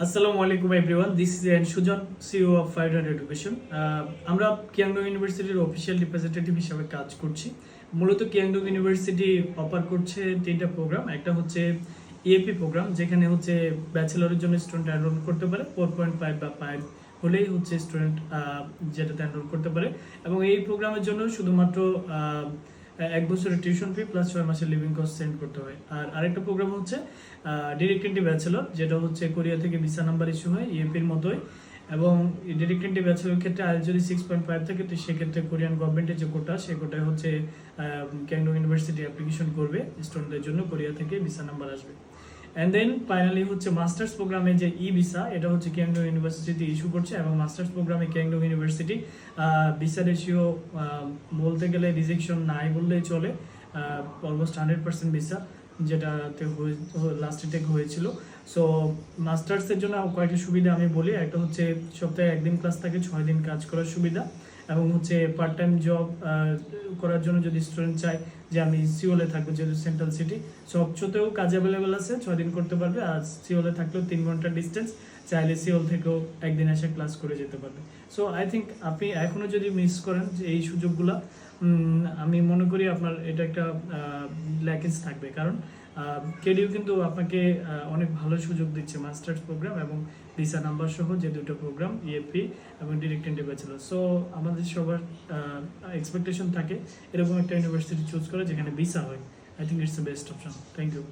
আসসালামু আলাইকুম everyone, this is N Sujon, CEO of Fider education. আমরা কিয়াংডং ইউনিভার্সিটির অফিসিয়াল রিপ্রেজেন্টেটিভ হিসাবে কাজ করছি। মূলত কিয়াংডং ইউনিভার্সিটি অফার করছে তিনটা প্রোগ্রাম। একটা হচ্ছে ইএপি প্রোগ্রাম, যেখানে হচ্ছে ব্যাচেলরের জন্য স্টুডেন্ট এনরোল করতে পারে 4.5 বা 5 হলেই হচ্ছে স্টুডেন্ট যেটাতে এনরোল করতে পারে। এবং এই প্রোগ্রামের জন্য শুধুমাত্র এক বছরের টিউশন ফি প্লাস 6 মাসের লিভিং কস্ট সেন্ড করতে হয়। আর আরেকটা প্রোগ্রাম হচ্ছে ডিরেক্ট এন্ট্রি ব্যাচেলর, যেটা হচ্ছে কোরিয়া থেকে ভিসা নাম্বার ইস্যু হয় ইএপির মতোই। এবং ডিরেক্ট এন্ট্রি ব্যাচেলর ক্ষেত্রে আর যদি 6.5 থাকে, তো সেক্ষেত্রে কোরিয়ান গভর্নমেন্টের যে কোটা, সেই কোটায় হচ্ছে কিয়াংডং ইউনিভার্সিটি অ্যাপ্লিকেশন করবে স্টুডেন্টদের জন্য, কোরিয়া থেকে ভিসা নাম্বার আসবে। অ্যান্ড দেন ফাইনালি হচ্ছে মাস্টার্স প্রোগ্রামে যে ই ভিসা, এটা হচ্ছে কিয়াংডং ইউনিভার্সিটি ইস্যু করছে। এবং মাস্টার্স প্রোগ্রামে কিয়াংডং ইউনিভার্সিটি ভিসা রেশিও বলতে গেলে রিজেকশন নাই বললেই চলে। অলমোস্ট 100% ভিসা, যেটাতে লাস্টে টেক হয়েছিল। সো মাস্টার্সের জন্য কয়েকটা সুবিধা আমি বলি। একটা হচ্ছে সপ্তাহে একদিন ক্লাস থাকে, 6 দিন কাজ করার সুবিধা। এবং হচ্ছে পার্ট টাইম জব করার জন্য যদি স্টুডেন্ট চায় যে আমি সিওলে থাকবো, যেহেতু সেন্ট্রাল সিটি, সবচেয়েও কাজ অ্যাভেলেবেল আছে, 6 দিন করতে পারবে। আর সিওলে থাকলেও 3 ঘন্টার ডিস্টেন্স, চাইলে সিওল থেকেও একদিন এসে ক্লাস করে যেতে পারবে। সো আই থিঙ্ক আপনি এখনও যদি মিস করেন যে এই সুযোগগুলো, আমি মনে করি আপনার এটা একটা ল্যাকেজ থাকবে। কারণ কেডিউ কিন্তু আপনাকে অনেক ভালো সুযোগ দিচ্ছে, মাস্টার্স প্রোগ্রাম এবং ভিসা নাম্বার সহ যে দুটো প্রোগ্রাম, ইএপি এবং ডিরেক্ট এন্ট্রি ব্যাচেলর। সো আমাদের সবার এক্সপেকটেশন থাকে এরকম একটা ইউনিভার্সিটি চুজ করে যেখানে ভিসা হয়। I think it's the best option. Thank you.